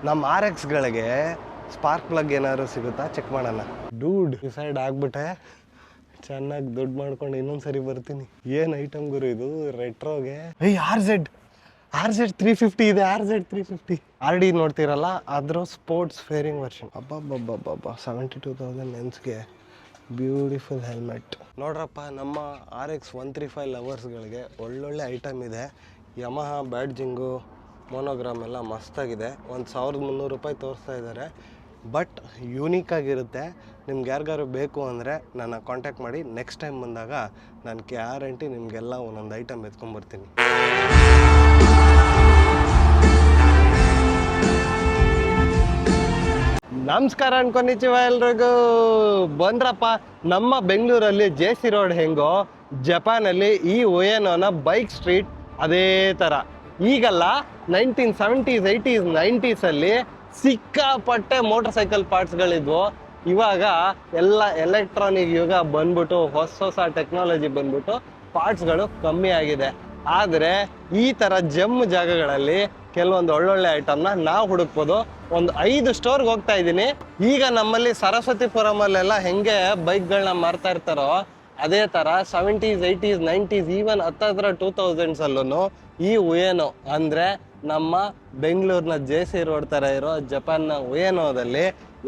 ನಮ್ಮ RX-ಗಳಿಗೆ spark plug ಏನಾದ್ರು ಸಿಗುತ್ತಾ ಚೆಕ್ ಮಾಡೋಣ. ಡೂಡ್ ಡಿಸೈಡ್ ಆಗ್ಬಿಟ್ಟೆ, ಚೆನ್ನಾಗಿ ದುಡ್ಡು ಮಾಡ್ಕೊಂಡು ಇನ್ನೊಂದ್ಸರಿ ಬರ್ತೀನಿ. ಏನು ಐಟಮ್ ಗುರು ಇದು ರೆಟ್ರೋಗೆ. RZ 350 ಇದೆ. RZ 350 RD ನೋಡ್ತೀರಲ್ಲ, ಅದ್ರ ಸ್ಪೋರ್ಟ್ಸ್ ಫೇರಿಂಗ್ ವರ್ಷನ್. ಅಬ್ಬಬ್ಬಬ್ಬಬ್ಬ 72,000 ಲೆನ್ಸ್ಗೆ ಬ್ಯೂಟಿಫುಲ್ ಹೆಲ್ಮೆಟ್. ನೋಡ್ರಪ್ಪ, ನಮ್ಮ RX 135 ಲವರ್ಸ್ಗಳಿಗೆ ಒಳ್ಳೊಳ್ಳೆ ಐಟಮ್ ಇದೆ. ಯಮಹಾ ಬ್ಯಾಡ್ಜಿಂಗು, ಮೋನೋಗ್ರಾಮ್ ಎಲ್ಲ ಮಸ್ತಾಗಿದೆ. 1,300 ರೂಪಾಯಿ ತೋರಿಸ್ತಾ ಇದ್ದಾರೆ. ಬಟ್ ಯೂನಿಕ್ ಆಗಿರುತ್ತೆ. ನಿಮ್ಗೆ ಯಾರಿಗಾರು ಬೇಕು ಅಂದರೆ ನನ್ನ ಕಾಂಟ್ಯಾಕ್ಟ್ ಮಾಡಿ. ನೆಕ್ಸ್ಟ್ ಟೈಮ್ ಬಂದಾಗ ನಾನು ಗ್ಯಾರಂಟಿ ನಿಮಗೆಲ್ಲ ಒಂದೊಂದು ಐಟಮ್ ಎತ್ಕೊಂಡ್ಬರ್ತೀನಿ. ನಮಸ್ಕಾರ ಅನ್ಕೊಂಡಿದ್ದೀವ ಎಲ್ರಿಗೂ. ಬಂದ್ರಪ್ಪ, ನಮ್ಮ ಬೆಂಗಳೂರಲ್ಲಿ JC ರೋಡ್ ಹೆಂಗೋ ಜಪಾನಲ್ಲಿ ಈ ಉಯೆನೋನ ಬೈಕ್ ಸ್ಟ್ರೀಟ್ ಅದೇ ಥರ. ಈಗಲ್ಲ, 1970s 80s 90s ಅಲ್ಲಿ ಸಿಕ್ಕಾಪಟ್ಟೆ ಮೋಟರ್ ಸೈಕಲ್ ಪಾರ್ಟ್ಸ್ಗಳಿದ್ವು. ಇವಾಗ ಎಲ್ಲ ಎಲೆಕ್ಟ್ರಾನಿಕ್ ಯುಗ ಬಂದ್ಬಿಟ್ಟು ಹೊಸ ಟೆಕ್ನಾಲಜಿ ಬಂದ್ಬಿಟ್ಟು ಪಾರ್ಟ್ಸ್ಗಳು ಕಮ್ಮಿ ಆಗಿದೆ. ಆದರೆ ಈ ಥರ ಜಮ್ ಜಾಗಗಳಲ್ಲಿ ಕೆಲವೊಂದು ಒಳ್ಳೊಳ್ಳೆ ಐಟಮ್ನ ನಾವು ಹುಡುಕ್ಬೋದು. ಒಂದು 5 ಸ್ಟೋರ್ಗೆ ಹೋಗ್ತಾ ಇದ್ದೀನಿ. ಈಗ ನಮ್ಮಲ್ಲಿ ಸರಸ್ವತಿಪುರಮಲ್ಲೆಲ್ಲ ಹೆಂಗೆ ಬೈಕ್ಗಳನ್ನ ಮಾರ್ತಾ ಇರ್ತಾರೋ ಅದೇ ಥರ 70s 80s 90s ಈವನ್ ಹತ್ತಿರ 2000s ಅಲ್ಲೂ ಈ ಉಯೆನೋ ಅಂದರೆ ನಮ್ಮ ಬೆಂಗಳೂರಿನ JC ರೋಡ್ ಥರ ಇರೋ ಜಪಾನ್ನ ಉಯೆನೋದಲ್ಲಿ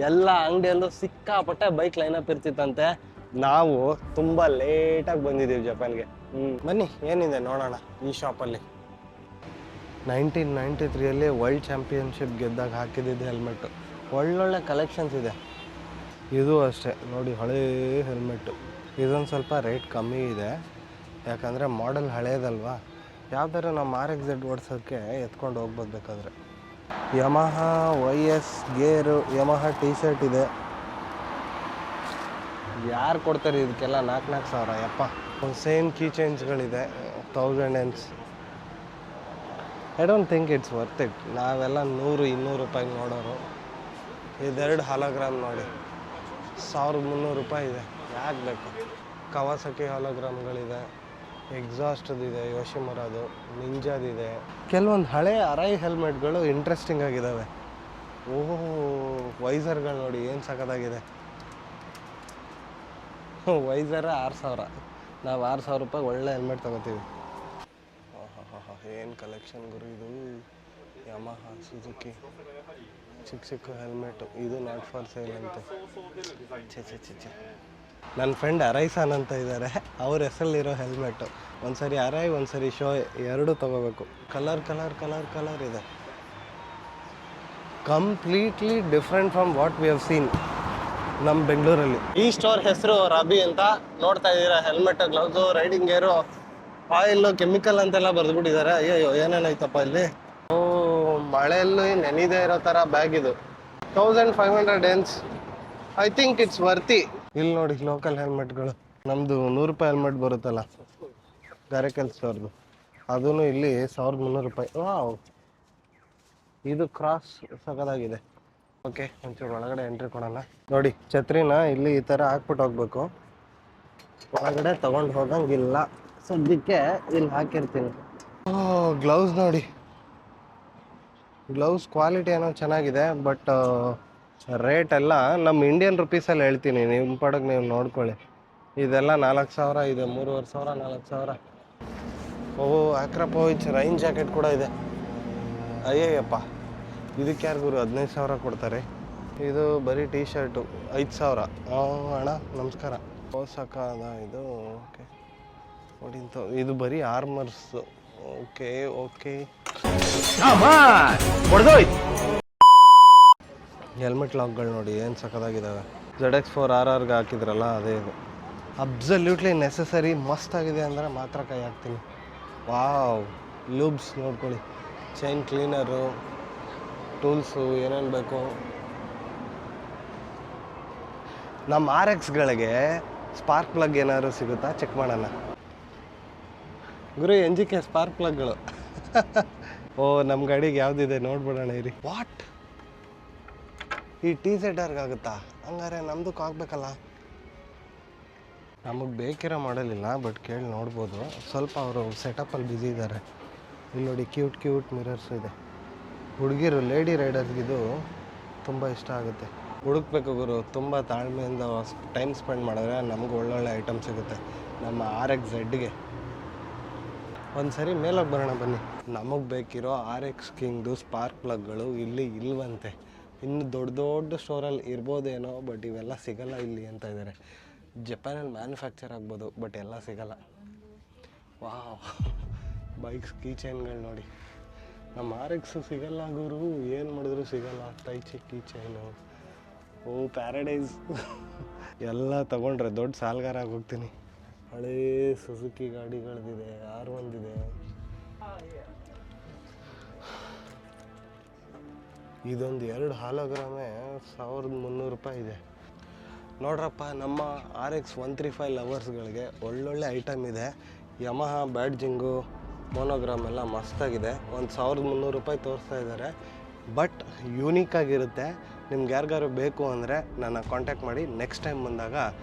ಎಲ್ಲ ಅಂಗಡಿಯಲ್ಲೂ ಸಿಕ್ಕಾಪಟ್ಟೆ ಬೈಕ್ ಲೈನಪ್ ಇರ್ತಿತ್ತಂತೆ. ನಾವು ತುಂಬ ಲೇಟಾಗಿ ಬಂದಿದ್ದೀವಿ ಜಪಾನ್ಗೆ. ಬನ್ನಿ ಏನಿದೆ ನೋಡೋಣ ಈ ಶಾಪಲ್ಲಿ. 1993 ವರ್ಲ್ಡ್ ಚಾಂಪಿಯನ್ಶಿಪ್ ಗೆದ್ದಾಗ ಹಾಕಿದ್ದಿದ್ದು ಹೆಲ್ಮೆಟ್ಟು. ಒಳ್ಳೊಳ್ಳೆ ಕಲೆಕ್ಷನ್ಸ್ ಇದೆ. ಇದು ಅಷ್ಟೇ ನೋಡಿ, ಹಳೇ ಹೆಲ್ಮೆಟ್ಟು. ಇದೊಂದು ಸ್ವಲ್ಪ ರೇಟ್ ಕಮ್ಮಿ ಇದೆ, ಯಾಕಂದರೆ ಮಾಡೆಲ್ ಹಳೇದಲ್ವಾ. ಯಾವ್ದಾರು ನಮ್ಮ RX-Z ಓಡಿಸೋಕ್ಕೆ ಎತ್ಕೊಂಡು ಹೋಗ್ಬೋದ್ಬೇಕಾದ್ರೆ. Yamaha YS gear, Yamaha T shirt ಇದೆ. ಯಾರು ಕೊಡ್ತಾರೆ ಇದಕ್ಕೆಲ್ಲ 4,000 ಸಾವಿರ ಯಪ್ಪ. ಸೇಮ್ ಕೀ ಚೇಂಜ್ಗಳಿದೆ 1000 yens. I don't think it's worth it. ನಾವೆಲ್ಲ 100-200 ರೂಪಾಯಿಗೆ ನೋಡೋರು. ಇದೆರಡು ಹಾಲೋಗ್ರಾಮ್ ನೋಡಿ 1,300 ರೂಪಾಯಿ ಇದೆ. ಯಾಕೆ ಬೇಕು? ಕವಾಸಕಿ ಹಾಲೋಗ್ರಾಮ್ಗಳಿದೆ, ಎಕ್ಸಾಸ್ಟ್ದಿದೆ, ಯೋಶಿಮುರಾದು, ನಿಂಜಾದಿದೆ. ಕೆಲವೊಂದು ಹಳೆ ಅರೈ ಹೆಲ್ಮೆಟ್ಗಳು ಇಂಟ್ರೆಸ್ಟಿಂಗ್ ಆಗಿದ್ದಾವೆ. ವೈಸರ್ಗಳು ನೋಡಿ ಏನು ಸಖತ್ತಾಗಿದೆ. ವೈಸರ 6,000. ನಾವು 6,000 ರೂಪಾಯಿ ಒಳ್ಳೆ ಹೆಲ್ಮೆಟ್ ತೊಗೋತೀವಿ. ಏನು ಕಲೆಕ್ಷನ್ ಗುರು ಇದು. ಯಮಹಾ, ಸುಜುಕಿ ಚಿಕ್ಕ ಹೆಲ್ಮೆಟು. ಇದು ನಾಟ್ ಫಾರ್ ಸೇಲ್ ಅಂತೆ. ಛೆ. ನನ್ನ ಫ್ರೆಂಡ್ ಅರೈಸಾನ್ ಅಂತ ಇದ್ದಾರೆ, ಅವ್ರ ಹೆಸರಲ್ಲಿರೋ ಹೆಲ್ಮೆಟ್ಟು. ಒಂದ್ಸರಿ ಅರೈ, ಒಂದ್ಸರಿ ಶೋ, ಎರಡು ತೊಗೋಬೇಕು. ಕಲರ್ ಇದೆ. Completely different from what we have seen ನಮ್ಮ ಬೆಂಗಳೂರಲ್ಲಿ. ಈ ಸ್ಟೋರ್ ಹೆಸರು ರಾಬಿ ಅಂತ. ನೋಡ್ತಾ ಇದ್ದೀರಾ, ಹೆಲ್ಮೆಟ್, ಗ್ಲೌಸು, ರೈಡಿಂಗ್ ಗೇರು, ಆಯಿಲ್, ಕೆಮಿಕಲ್ ಅಂತೆಲ್ಲ ಬರೆದ್ಬಿಟ್ಟಿದ್ದಾರೆ. ಅಯ್ಯೋ ಏನೇನಾಯ್ತಪ್ಪ ಇಲ್ಲಿ. ಮಳೆಯಲ್ಲಿ ನೆನೆದೇ ಇರೋ ಥರ ಬ್ಯಾಗ್ ಇದು. 1,500 yens. I think it's worthy. ಇಲ್ಲಿ ನೋಡಿ ಲೋಕಲ್ ಹೆಲ್ಮೆಟ್ಗಳು. ನಮ್ಮದು 100 ರೂಪಾಯಿ ಹೆಲ್ಮೆಟ್ ಬರುತ್ತಲ್ಲ ಗಾರೆಕಲ್ ಸ್ಟೋರ್ದು, ಅದೂ ಇಲ್ಲಿ 1,300 ರೂಪಾಯಿ. ವಾವ್, ಇದು ಕ್ರಾಸ್ ಸಖತ್ತಾಗಿದೆ. ಓಕೆ, ಒಂಚೂರು ಒಳಗಡೆ ಎಂಟ್ರಿ ಕೊಡೋಣ. ನೋಡಿ, ಛತ್ರಿನ ಇಲ್ಲಿ ಈ ಥರ ಹಾಕ್ಬಿಟ್ಟು ಹೋಗ್ಬೇಕು. ಒಳಗಡೆ ತೊಗೊಂಡು ಹೋಗಂಗಿಲ್ಲ. ಸದ್ಯಕ್ಕೆ ಇಲ್ಲಿ ಹಾಕಿರ್ತೀನಿ. ಗ್ಲೌಸ್ ನೋಡಿ, ಗ್ಲೌಸ್ ಕ್ವಾಲಿಟಿ ಏನೋ ಚೆನ್ನಾಗಿದೆ. ಬಟ್ ರೇಟ್ ಎಲ್ಲ ನಮ್ಮ ಇಂಡಿಯನ್ ರುಪೀಸಲ್ಲಿ ಹೇಳ್ತೀನಿ, ನಿಮ್ಮ ಪಡಗೆ ನೀವು ನೋಡ್ಕೊಳ್ಳಿ. ಇದೆಲ್ಲ 4,000 ಇದೆ, 3,500 4,000. ಆಕ್ರಪೋವಿಚ್ ರೈನ್ ಜಾಕೆಟ್ ಕೂಡ ಇದೆ. ಅಯ್ಯಯ್ಯಪ್ಪ, ಇದಕ್ಕೆ ಯಾರು ಗುರು 15,000 ಕೊಡ್ತಾರೆ. ಇದು ಬರೀ ಟಿ ಶರ್ಟು 5,000. ಅಣ್ಣ ನಮಸ್ಕಾರ. ಸಕಾದ ಇದು. ಓಕೆ ನೋಡಿ, ಇದು ಬರೀ ಆರ್ಮರ್ಸ್. ಓಕೆ ಹೆಲ್ಮೆಟ್ ಲಾಕ್ಗಳು ನೋಡಿ ಏನು ಸಖತ್ತಾಗಿದ್ದಾವೆ. ZX4 RRಗೆ ಹಾಕಿದ್ರಲ್ಲ ಅದೇ ಇದು. Absolutely necessary. ಮಸ್ತಾಗಿದೆ ಅಂದರೆ ಮಾತ್ರ ಕೈ ಹಾಕ್ತೀನಿ. ವಾವ್, ಲೂಬ್ಸ್ ನೋಡ್ಕೊಳ್ಳಿ, ಚೈನ್ ಕ್ಲೀನರು, ಟೂಲ್ಸು, ಏನೇನು ಬೇಕು. ನಮ್ಮ RX-ಗಳಿಗೆ ಸ್ಪಾರ್ಕ್ ಪ್ಲಗ್ ಏನಾದ್ರು ಸಿಗುತ್ತಾ ಚೆಕ್ ಮಾಡೋಣ. ಗುರು NGK ಸ್ಪಾರ್ಕ್ ಪ್ಲಗ್ಗಳು. ನಮ್ಮ ಗಾಡಿಗೆ ಯಾವುದಿದೆ ನೋಡ್ಬಿಡೋಣ ಇರಿ. ವಾಟ್, ಈ TZRಗೆ ಆಗುತ್ತಾ? ಹಂಗಾರೆ ನಮ್ದಕ್ಕೆ ಆಗಬೇಕಲ್ಲ. ನಮಗೆ ಬೇಕಿರೋ ಮಾಡೆಲ್ ಇಲ್ಲ, ಬಟ್ ಕೇಳಿ ನೋಡ್ಬೋದು. ಸ್ವಲ್ಪ ಅವರು ಸೆಟಪ್ಪಲ್ಲಿ ಬ್ಯುಸಿ ಇದ್ದಾರೆ. ಇಲ್ಲಿ ನೋಡಿ, ಕ್ಯೂಟ್ ಮಿರರ್ಸ್ ಇದೆ. ಹುಡುಗಿರು ಲೇಡಿ ರೈಡರ್ಸ್ಗಿದು ತುಂಬ ಇಷ್ಟ ಆಗುತ್ತೆ. ಹುಡುಕ್ಬೇಕು ಗುರು, ತುಂಬ ತಾಳ್ಮೆಯಿಂದ ಟೈಮ್ ಸ್ಪೆಂಡ್ ಮಾಡಿದ್ರೆ ನಮ್ಗೆ ಒಳ್ಳೊಳ್ಳೆ ಐಟಮ್ ಸಿಗುತ್ತೆ ನಮ್ಮ RX-Zಗೆ. ಒಂದು ಸರಿ ಮೇಲೋಗಿ ಬರೋಣ ಬನ್ನಿ. ನಮಗೆ ಬೇಕಿರೋ RX Kingದು ಸ್ಪಾರ್ಕ್ ಪ್ಲಗ್ಗಳು ಇಲ್ಲಿ ಇಲ್ವಂತೆ. ಇನ್ನು ದೊಡ್ಡ ದೊಡ್ಡ ಸ್ಟೋರಲ್ಲಿ ಇರ್ಬೋದೇನೋ, ಬಟ್ ಇವೆಲ್ಲ ಸಿಗಲ್ಲ ಇಲ್ಲಿ ಅಂತ ಇದ್ದಾರೆ. ಜಪಾನಲ್ಲಿ ಮ್ಯಾನುಫ್ಯಾಕ್ಚರ್ ಆಗ್ಬೋದು, ಬಟ್ ಎಲ್ಲ ಸಿಗಲ್ಲ. ವಾವ್, ಬೈಕ್ಸ್ ಕೀ ಚೈನ್ಗಳು ನೋಡಿ. ನಮ್ಮ RX ಸಿಗಲ್ಲ ಗುರು, ಏನು ಮಾಡಿದ್ರು ಸಿಗಲ್ಲ. ತೈಚಿ ಕೀ ಚೈನು, ಓ ಪ್ಯಾರಡೈಸ್ ಎಲ್ಲ ತೊಗೊಂಡ್ರೆ ದೊಡ್ಡ ಸಾಲ್ಗಾರ ಆಗೋಗ್ತೀನಿ. ಹಳೇ ಸುಜುಕಿ ಗಾಡಿಗಳದಿದೆ, R1 ಇದೆ. ಇದೊಂದು 2 ಹಾಲೋಗ್ರಾಮೇ 1300 ರೂಪಾಯಿ ಇದೆ. ನೋಡ್ರಪ್ಪ, ನಮ್ಮ RX 135 ಲವರ್ಸ್ಗಳಿಗೆ ಒಳ್ಳೊಳ್ಳೆ ಐಟಮ್ ಇದೆ. ಯಮಹಾ ಬ್ಯಾಡ್ಜಿಂಗು, ಮೋನೋಗ್ರಾಮ್ ಎಲ್ಲ ಮಸ್ತಾಗಿದೆ. 1300 ರೂಪಾಯಿ ತೋರಿಸ್ತಾ ಇದ್ದಾರೆ, ಬಟ್ ಯೂನಿಕ್ಕಾಗಿರುತ್ತೆ. ನಿಮ್ಗೆ ಯಾರಿಗಾರು ಬೇಕು ಅಂದರೆ ನನ್ನ ಕಾಂಟ್ಯಾಕ್ಟ್ ಮಾಡಿ. ನೆಕ್ಸ್ಟ್ ಟೈಮ್ ಬಂದಾಗ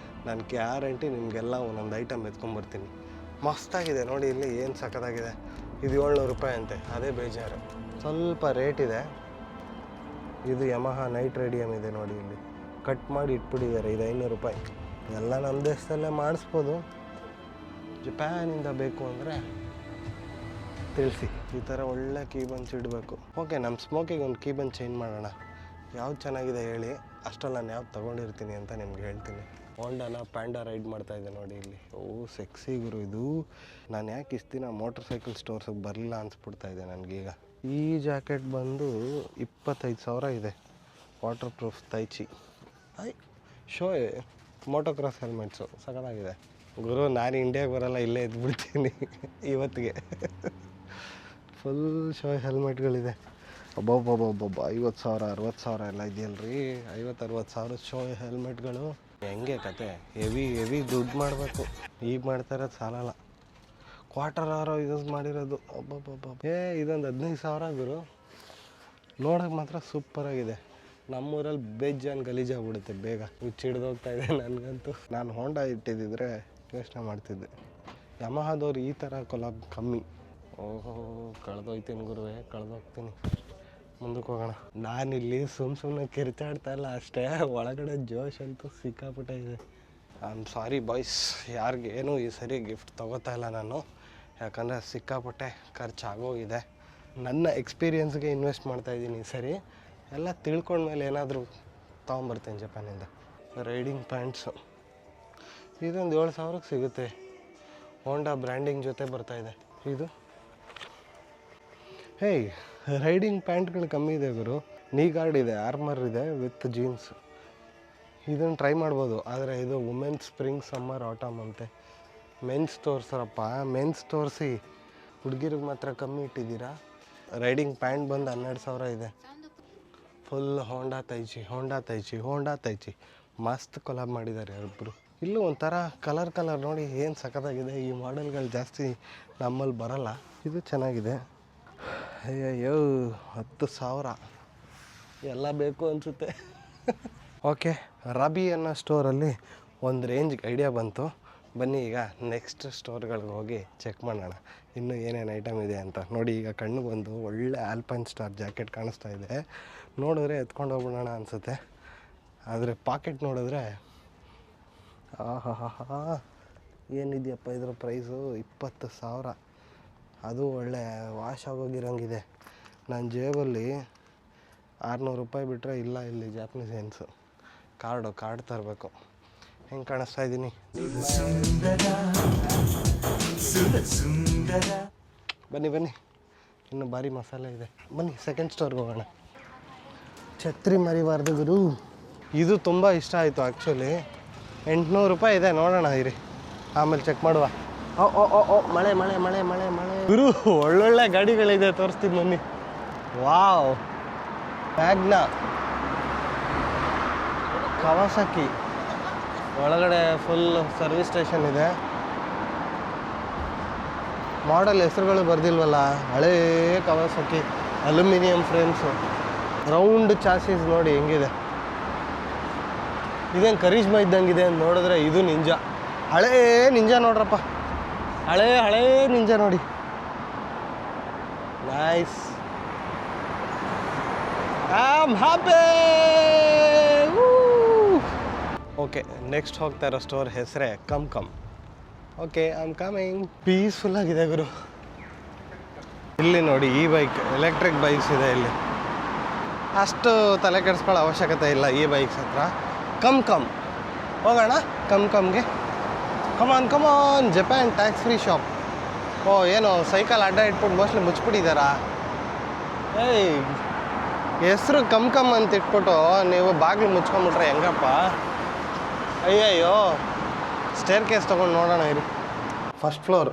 ನಾನು ಗ್ಯಾರಂಟಿ ನಿಮಗೆಲ್ಲ ಒಂದೊಂದು ಐಟಮ್ ಎತ್ಕೊಂಡ್ಬರ್ತೀನಿ. ಮಸ್ತಾಗಿದೆ ನೋಡಿ, ಇಲ್ಲಿ ಏನು ಸಖತ್ತಾಗಿದೆ. ಇದು 700 ರೂಪಾಯಿ ಅಂತೆ, ಅದೇ ಬೇಜಾರು. ಸ್ವಲ್ಪ ರೇಟ್ ಇದೆ. ಇದು ಯಮಹಾ ನೈಟ್ ರೇಡಿಯಮ್ ಇದೆ ನೋಡಿ, ಇಲ್ಲಿ ಕಟ್ ಮಾಡಿ ಇಟ್ಬಿಟ್ಟಿದ್ದಾರೆ. ಇದು 500 ರೂಪಾಯಿ. ಎಲ್ಲ ನಮ್ಮ ದೇಶದಲ್ಲೇ ಮಾಡಿಸ್ಬೋದು. ಜಪಾನಿಂದ ಬೇಕು ಅಂದರೆ ತಿಳಿಸಿ. ಈ ಥರ ಒಳ್ಳೆ ಕೀ ಬಂಚ್ ಇಡಬೇಕು. ಓಕೆ, ನಮ್ಮ ಸ್ಮೋಕಿಗೆ ಒಂದು ಕೀ ಬಂಚ್ ಚೇಂಜ್ ಮಾಡೋಣ. ಯಾವ್ದು ಚೆನ್ನಾಗಿದೆ ಹೇಳಿ, ಅಷ್ಟರಲ್ಲಿ ನಾನು ಯಾವ್ದು ತೊಗೊಂಡಿರ್ತೀನಿ ಅಂತ ನಿಮ್ಗೆ ಹೇಳ್ತೀನಿ. ಹೋಂಡಾನ ಪ್ಯಾಂಡಾ ರೈಡ್ ಮಾಡ್ತಾಯಿದ್ದೆ ನೋಡಿ ಇಲ್ಲಿ. ಓ ಸೆಕ್ಸಿ ಗುರು ಇದು. ನಾನು ಯಾಕೆ ಇಷ್ಟು ದಿನ ಮೋಟರ್ ಸೈಕಲ್ ಸ್ಟೋರ್ಸಿಗೆ ಬರಲಿಲ್ಲ ಅನಿಸ್ಬಿಡ್ತಾ ಇದೆ ನನಗೀಗ. ಈ ಜಾಕೆಟ್ ಬಂದು 25,000 ಇದೆ. Waterproof Taichi. ಶೋ ಮೋಟೋಕ್ರಾಸ್ ಹೆಲ್ಮೆಟ್ಸು ಸಖತ್ತಾಗಿದೆ ಗುರು. ನಾನು ಇಂಡಿಯಾಗೆ ಬರೋಲ್ಲ, ಇಲ್ಲೇ ಇದ್ಬಿಡ್ತೀನಿ ಇವತ್ತಿಗೆ. Full show ಹೆಲ್ಮೆಟ್ಗಳಿದೆ. ಒಬ್ಬೊಬ್ಬೊಬ್ಬೊಬ್ಬ 50,000 60,000 ಎಲ್ಲ ಇದೆಯಲ್ರಿ. 50-60 ಸಾವಿರ ಶೋ ಹೆಲ್ಮೆಟ್ಗಳು. ಹೆಂಗೆ ಕತೆ, ಹೆವಿ ದುಡ್ಡು ಮಾಡಬೇಕು. ಈಗ ಮಾಡ್ತಾ ಇರೋದು ಸಾಲಲ್ಲ. ಕ್ವಾರ್ಟರ್ ಯೂಸ್ ಮಾಡಿರೋದು. ಒಬ್ಬೊಬ್ಬೊಬ್ಬ ಇದೊಂದು 15,000 ಗುರು. ನೋಡೋಕೆ ಮಾತ್ರ ಸೂಪರಾಗಿದೆ. ನಮ್ಮೂರಲ್ಲಿ ಬೇಜಾನ್ ಗಲೀಜಾಗ್ಬಿಡುತ್ತೆ ಬೇಗ. ಹುಚ್ಚಿಡ್ದೋಗ್ತಾ ಇದೆ ನನಗಂತೂ. ನಾನು ಹೋಂಡಾ ಇಟ್ಟಿದ್ದಿದ್ರೆ ಯೋಚನೆ ಮಾಡ್ತಿದ್ದೆ. ಯಮಹಾದವ್ರು ಈ ಥರ ಕೊಲಾಬ್ ಕಮ್ಮಿ. ಓಹೋ, ಕಳೆದೋಯ್ತೀನಿ ಗುರುವೇ, ಕಳೆದೋಗ್ತೀನಿ. ಮುಂದಕ್ಕೆ ಹೋಗೋಣ. ನಾನಿಲ್ಲಿ ಸುಮ್ಮನೆ ಕಿರ್ಚಾಡ್ತಾ ಇಲ್ಲ ಅಷ್ಟೇ, ಒಳಗಡೆ ಜೋಶ್ ಅಂತೂ ಸಿಕ್ಕಾಪಟ್ಟೆ ಇದೆ. ಐ ಆಮ್ ಸಾರಿ ಬಾಯ್ಸ್, ಯಾರಿಗೇನು ಈ ಸರಿ ಗಿಫ್ಟ್ ತೊಗೋತಾ ಇಲ್ಲ ನಾನು. ಯಾಕಂದರೆ ಸಿಕ್ಕಾಪಟ್ಟೆ ಖರ್ಚಾಗೋಗಿದೆ. ನನ್ನ ಎಕ್ಸ್ಪೀರಿಯನ್ಸ್ಗೆ ಇನ್ವೆಸ್ಟ್ ಮಾಡ್ತಾಯಿದ್ದೀನಿ ಈ ಸರಿ. ಎಲ್ಲ ತಿಳ್ಕೊಂಡ್ಮೇಲೆ ಏನಾದರೂ ತೊಗೊಂಬರ್ತೀನಿ ಜಪಾನಿಂದ. ರೈಡಿಂಗ್ ಪ್ಯಾಂಟ್ಸು ಇದೊಂದು 7,000ಕ್ಕೆ ಸಿಗುತ್ತೆ. ಹೋಂಡಾ ಬ್ರ್ಯಾಂಡಿಂಗ್ ಜೊತೆ ಬರ್ತಾಯಿದೆ ಇದು. ಹೇಯ್, ರೈಡಿಂಗ್ ಪ್ಯಾಂಟ್ಗಳು ಕಮ್ಮಿ ಇದೆ ಗುರು. ನೀ ಗಾರ್ಡ್ ಇದೆ, ಆರ್ಮರ್ ಇದೆ ವಿತ್ ಜೀನ್ಸ್. ಇದನ್ನು ಟ್ರೈ ಮಾಡ್ಬೋದು. ಆದರೆ ಇದು ವುಮೆನ್ಸ್ ಸ್ಪ್ರಿಂಗ್ ಸಮ್ಮರ್ ಆಟಮ್ ಅಂತೆ. ಮೆನ್ಸ್ ತೋರ್ಸ್ರಪ್ಪ, ಮೆನ್ಸ್ ತೋರಿಸಿ. ಹುಡುಗಿರಿಗೆ ಮಾತ್ರ ಕಮ್ಮಿ ಇಟ್ಟಿದ್ದೀರಾ. ರೈಡಿಂಗ್ ಪ್ಯಾಂಟ್ ಬಂದು 12,000 ಇದೆ. ಫುಲ್ ಹೋಂಡಾ ತೈಚಿ ಮಸ್ತ್ ಕೊಲಾಬ್ ಮಾಡಿದ್ದಾರೆ ಇಬ್ಬರು. ಇಲ್ಲೂ ಒಂಥರ ಕಲರ್ ನೋಡಿ, ಏನು ಸಖತ್ತಾಗಿದೆ. ಈ ಮಾಡೆಲ್ಗಳು ಜಾಸ್ತಿ ನಮ್ಮಲ್ಲಿ ಬರಲ್ಲ. ಇದು ಚೆನ್ನಾಗಿದೆ. ಅಯ್ಯಯ್ಯೋ 10,000 ಎಲ್ಲ ಬೇಕು ಅನಿಸುತ್ತೆ. ಓಕೆ, ರಬಿ ಅನ್ನೋ ಸ್ಟೋರಲ್ಲಿ ಒಂದು ರೇಂಜ್ಗೆ ಐಡಿಯಾ ಬಂತು. ಬನ್ನಿ ಈಗ ನೆಕ್ಸ್ಟ್ ಸ್ಟೋರ್ಗಳಿಗೆ ಹೋಗಿ ಚೆಕ್ ಮಾಡೋಣ ಇನ್ನೂ ಏನೇನು ಐಟಮ್ ಇದೆ ಅಂತ. ನೋಡಿ, ಈಗ ಕಣ್ಣು ಬಂದು ಒಳ್ಳೆ ಆಲ್ಪೈನ್ ಸ್ಟಾರ್ ಜಾಕೆಟ್ ಕಾಣಿಸ್ತಾ ಇದೆ. ನೋಡಿದ್ರೆ ಎತ್ಕೊಂಡು ಹೋಗ್ಬಿಡೋಣ ಅನಿಸುತ್ತೆ. ಆದರೆ ಪಾಕೆಟ್ ನೋಡಿದ್ರೆ ಆಹಾ, ಏನಿದೆಯಪ್ಪ ಇದ್ರ ಪ್ರೈಸು 20,000. ಅದು ಒಳ್ಳೆ ವಾಶ್ ಆಗೋಗಿರೋಂಗಿದೆ. ನನ್ನ ಜೇಬಲ್ಲಿ 600 ರೂಪಾಯಿ ಬಿಟ್ಟರೆ ಇಲ್ಲ ಇಲ್ಲಿ ಜಾಪನೀಸ್ ಎನ್ಸು. ಕಾರ್ಡ್ ತರಬೇಕು. ಹೆಂಗೆ ಕಾಣಿಸ್ತಾ ಇದ್ದೀನಿ? ಬನ್ನಿ, ಇನ್ನು ಭಾರಿ ಮಸಾಲೆ ಇದೆ. ಬನ್ನಿ ಸೆಕೆಂಡ್ ಸ್ಟೋರ್ಗೆ ಹೋಗೋಣ. ಛತ್ರಿ ಮರಿಬಾರ್ದು ಗುರು. ಇದು ತುಂಬ ಇಷ್ಟ ಆಯಿತು ಆ್ಯಕ್ಚುಲಿ. 800 ರೂಪಾಯಿ ಇದೆ. ನೋಡೋಣ ಇರಿ, ಆಮೇಲೆ ಚೆಕ್ ಮಾಡುವ. ಓ ಮಳೆ ಗುರು, ಒಳ್ಳೊಳ್ಳೆ ಗಾಡಿಗಳಿದೆ, ತೋರಿಸ್ತೀನಿ ಬನ್ನಿ. Wow, Magna, Kawasaki. ಒಳಗಡೆ ಫುಲ್ ಸರ್ವಿಸ್ ಸ್ಟೇಷನ್ ಇದೆ. ಮಾಡೆಲ್ ಹೆಸರುಗಳು ಬರ್ದಿಲ್ವಲ್ಲ. ಹಳೇ Kawasaki aluminium frames, round chassis ನೋಡಿ ಹೆಂಗಿದೆ. ಇದೇನು ಕರಿಷ್ಮಾ ಇದ್ದಂಗಿದೆ ಅಂತ ನೋಡಿದ್ರೆ ಇದು ನಿಂಜಾ. ಹಳೇ ನಿಂಜಾ ನೋಡ್ರಪ್ಪ, ಹಳೇ ನಿಂಜಾ ನೋಡಿ. Nice. I'm happy! Okay next ಹೋಗ್ತಾ ಇರೋ ಸ್ಟೋರ್ ಹೆಸರೇ come come. Okay I am coming. Peaceful ಆಗಿದೆ ಗುರು. ಇಲ್ಲಿ ನೋಡಿ ಈ ಬೈಕ್ ಎಲೆಕ್ಟ್ರಿಕ್ ಬೈಕ್ಸ್ ಇದೆ ಇಲ್ಲಿ. ಅಷ್ಟು ತಲೆ ಕೆಡಿಸ್ಕೊಳ್ಳೋ ಅವಶ್ಯಕತೆ ಇಲ್ಲ ಈ ಬೈಕ್ಸ್ ಹತ್ರ. ಕಮ್ ಕಮ್ ಹೋಗೋಣ ಕಮ್ ಕಮ್ಗೆ. ಕಮಾನ್ ಜಪಾನ್ ಟ್ಯಾಕ್ಸ್ ಫ್ರೀ ಶಾಪ್. ಓ ಏನು ಸೈಕಲ್ ಅಡ್ಡ ಇಟ್ಬಿಟ್ಟು ಮೋಸ್ಟ್ಲಿ ಮುಚ್ಚಿಬಿಟ್ಟಿದ್ದಾರಾ? ಏಯ್ ಹೆಸರು ಕಮ್ ಕಮ್ ಅಂತ ಇಟ್ಬಿಟ್ಟು ನೀವು ಬಾಗಿಲು ಮುಚ್ಕೊಂಬಿಟ್ರೆ ಹೆಂಗಪ್ಪ? ಅಯ್ಯಯ್ಯೋ ಸ್ಟೇರ್ ಕೇಸ್ ತೊಗೊಂಡು ನೋಡೋಣ ಇರಿ. First floor.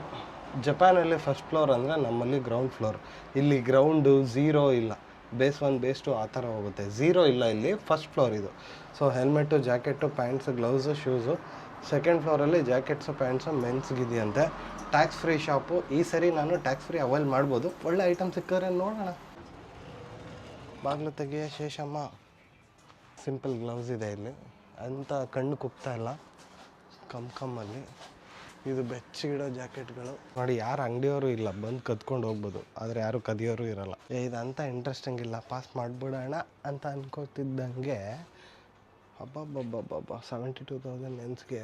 ಜಪಾನಲ್ಲಿ ಫಸ್ಟ್ ಫ್ಲೋರ್ ಅಂದರೆ ನಮ್ಮಲ್ಲಿ ಗ್ರೌಂಡ್ ಫ್ಲೋರ್. ಇಲ್ಲಿ ಗ್ರೌಂಡು ಝೀರೋ ಇಲ್ಲ, ಬೇಸ್ 1 ಬೇಸ್ 2 ಆ ಥರ ಹೋಗುತ್ತೆ. ಝೀರೋ ಇಲ್ಲ ಇಲ್ಲಿ, ಫಸ್ಟ್ ಫ್ಲೋರ್ ಇದು. So helmet, jacket, pants, gloves, shoes. Second ಫ್ಲೋರಲ್ಲಿ ಜಾಕೆಟ್ಸು, ಪ್ಯಾಂಟ್ಸು ಮೆನ್ಸ್ಗಿದೆಯಂತೆ. Tax free shop. ಈ ಸರಿ ನಾನು ಟ್ಯಾಕ್ಸ್ ಫ್ರೀ ಅವೈಲ್ ಮಾಡ್ಬೋದು. ಒಳ್ಳೆ ಐಟಮ್ ಸಿಕ್ಕಿದ್ರೆ ನೋಡೋಣ. ಬಾಗಿಲು ತೆಗಿಯ ಶೇಷಮ್ಮ. ಸಿಂಪಲ್ ಗ್ಲೌಸ್ ಇದೆ ಇಲ್ಲಿ ಅಂತ ಕಣ್ಣು ಕುಗ್ತಾ ಇಲ್ಲ. ಕಮ್ಮಲ್ಲಿ ಇದು ಬೆಚ್ಚಗಿಡೋ ಜಾಕೆಟ್ಗಳು ನೋಡಿ. ಯಾರು ಅಂಗಡಿಯವರು ಇಲ್ಲ, ಬಂದು ಕದ್ಕೊಂಡು ಹೋಗ್ಬೋದು, ಆದರೆ ಯಾರು ಕದಿಯೋರು ಇರಲ್ಲ. ಇದಂತ ಇಂಟ್ರೆಸ್ಟಿಂಗ್ ಇಲ್ಲ, ಪಾಸ್ ಮಾಡಿಬಿಡೋಣ ಅಂತ ಅನ್ಕೋತಿದ್ದಂಗೆ ಹಬ್ಬ 72,000 ಮೆನ್ಸ್ಗೆ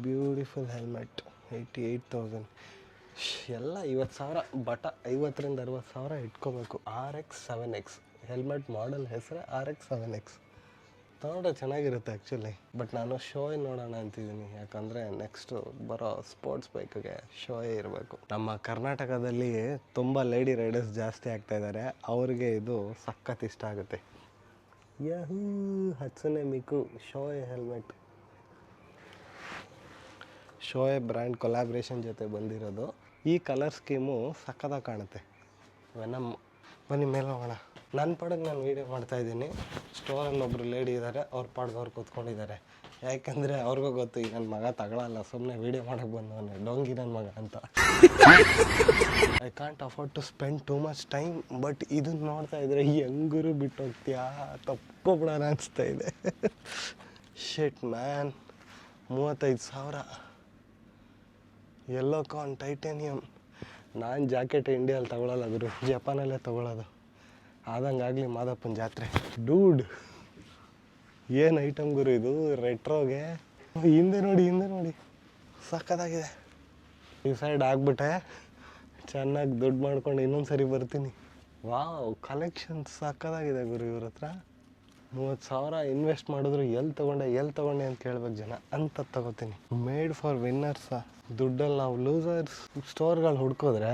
ಬ್ಯೂಟಿಫುಲ್ ಹೆಲ್ಮೆಟ್ 88,000 ಎಲ್ಲ 50,000. ಬಟ 50,000 ರಿಂದ 60,000 ಇಟ್ಕೋಬೇಕು. RX-7X ಹೆಲ್ಮೆಟ್ ಮಾಡೆಲ್ ಹೆಸರೇ RX-7X. ನೋಡ್ರೆ ಚೆನ್ನಾಗಿರುತ್ತೆ ಆ್ಯಕ್ಚುಲಿ. ಬಟ್ ನಾನು ಶೋಯ್ ನೋಡೋಣ ಅಂತಿದ್ದೀನಿ, ಯಾಕಂದರೆ ನೆಕ್ಸ್ಟು ಬರೋ ಸ್ಪೋರ್ಟ್ಸ್ ಬೈಕ್ಗೆ ಶೋಯೇ ಇರಬೇಕು. ನಮ್ಮ ಕರ್ನಾಟಕದಲ್ಲಿ ತುಂಬ ಲೇಡಿ ರೈಡರ್ಸ್ ಜಾಸ್ತಿ ಆಗ್ತಾಯಿದ್ದಾರೆ, ಅವ್ರಿಗೆ ಇದು ಸಖತ್ ಇಷ್ಟ ಆಗುತ್ತೆ. Yahoo Hatsune Miku Shoei helmet. Shoei brand collaboration ಜೊತೆ ಬಂದಿರೋದು. ಈ ಕಲರ್ ಸ್ಕೀಮು ಸಖತ್ತಾಗಿ ಕಾಣುತ್ತೆ. ವೆನಮ್. ಬನ್ನಿ ಮೇಲೆ ಹೋಗೋಣ. ನನ್ನ ಪಾಡಿಗೆ ನಾನು ವೀಡಿಯೋ ಮಾಡ್ತಾಯಿದ್ದೀನಿ. ಸ್ಟೋರಲ್ಲಿ ಒಬ್ಬರು ಲೇಡಿ ಇದ್ದಾರೆ, ಅವ್ರ ಪಾಡಿಗೆ ಅವ್ರು ಕೂತ್ಕೊಂಡಿದ್ದಾರೆ. ಯಾಕೆಂದರೆ ಅವ್ರಿಗೂ ಗೊತ್ತು ಈ ನನ್ನ ಮಗ ತಗೊಳ್ಳಲ್ಲ, ಸುಮ್ಮನೆ ವೀಡಿಯೋ ಮಾಡೋಕ್ಕೆ ಬಂದವನೇ ಡೊಂಗಿ ನನ್ನ ಮಗ ಅಂತ. I can't afford to spend too much time. But ಇದನ್ನು ನೋಡ್ತಾ ಇದ್ರೆ ಹೆಂಗರು ಬಿಟ್ಟು ಹೋಗ್ತೀಯಾ, ತಪ್ಪೋಬಿಡೋಣ ಅನಿಸ್ತಾ ಇದೆ. Shit man. 35,000 ಯೆಲ್ಲೋ ಕಾನ್ ಟೈಟೇನಿಯಮ್. ನಾನು ಜಾಕೆಟ್ ಇಂಡಿಯಲ್ಲಿ ತಗೊಳ್ಳಲ್ಲ ಗುರು, ಜಪಾನಲ್ಲೇ ತೊಗೊಳ್ಳೋದು. ಆದಂಗಾಗಲಿ ಮಾದಪ್ಪನ ಜಾತ್ರೆ. ಡೂಡ್ ಏನು ಐಟಮ್ ಗುರು ಇದು ರೆಟ್ರೋಗೆ. ಹಿಂದೆ ನೋಡಿ ಸಕ್ಕತ್ತಾಗಿದೆ. ಈ ಸೈಡ್ ಆಗ್ಬಿಟ್ಟೆ, ಚೆನ್ನಾಗಿ ದುಡ್ಡು ಮಾಡ್ಕೊಂಡು ಇನ್ನೊಂದು ಸರಿ ಬರ್ತೀನಿ. ವಾವ್ ಕಲೆಕ್ಷನ್ ಸಕ್ಕತ್ತಾಗಿದೆ ಗುರು ಇವ್ರ ಹತ್ರ. 30,000 ಇನ್ವೆಸ್ಟ್ ಮಾಡಿದ್ರು ಎಲ್ಲಿ ತೊಗೊಂಡೆ ಅಂತ ಕೇಳ್ಬೇಕು ಜನ, ಅಂತ ತಗೋತೀನಿ. Made for winners. ದುಡ್ಡಲ್ಲಿ ನಾವು ಲೂಸರ್ಸ್. ಸ್ಟೋರ್ಗಳು ಹುಡ್ಕೋದ್ರೆ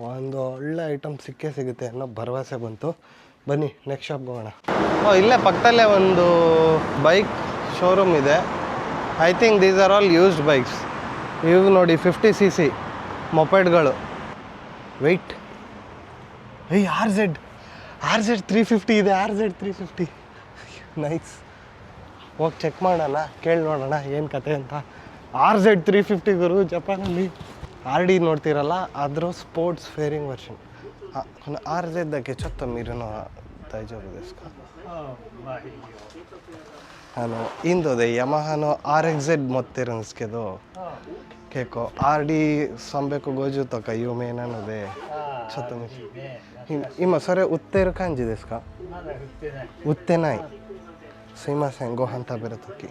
ಒಂದು ಒಳ್ಳೆ ಐಟಮ್ ಸಿಗುತ್ತೆ ಅನ್ನೋ ಭರವಸೆ ಬಂತು. ಬನ್ನಿ ನೆಕ್ಸ್ಟ್ ಶಾಪ್ಗೆ ಹೋಗೋಣ. ಇಲ್ಲೇ ಪಕ್ಕದಲ್ಲೇ ಒಂದು ಬೈಕ್ ಶೋರೂಮ್ ಇದೆ. I think these are all used bikes. ಇವು ನೋಡಿ 50cc ಮೊಪೆಡ್ಗಳು. ವೆಯ್ಟ್ RZ 350 ಇದೆ. RZ 350 nice. ಹೋಗಿ ಚೆಕ್ ಮಾಡೋಣ, ಕೇಳಿ ನೋಡೋಣ ಏನು ಕತೆ ಅಂತ. RZ 350 ಗುರು ಜಪಾನಲ್ಲಿ. RD ನೋಡ್ತಿರಲ್ಲ, ಅದ್ರ ಸ್ಪೋರ್ಟ್ಸ್ ಫೇರಿಂಗ್ ವರ್ಷನ್. RZ ದಕ್ಕೆ ಚೊತ್ತ ಮೀರನೋ ತೈಜೋರು ದೇಸ್ಕ. ನಾನು ಇಂದೋದೆ ಯಮಹಾನೋ RXZ ಮೊತ್ತಿರನ್ಸ್ಕೆದು ಕೇಕೋ RD ಸಂಬೇಕು ಗೋಜು ತಕ ಯುಮೆ ನನ್ನದೆ ಚೊತ್ತ ಮೀರಿ. ಇಮ್ಮ ಸೊರೆ ಉತ್ತೇರು ಕಾಂಜಿ ದೇಸ್ಕ? ಉತ್ತೆ ನಾಯಿ ಸೀಮಾ ಸೆಂಗೋ ಅಂತ ಬೇರೆ ತಕ್ಕಿ.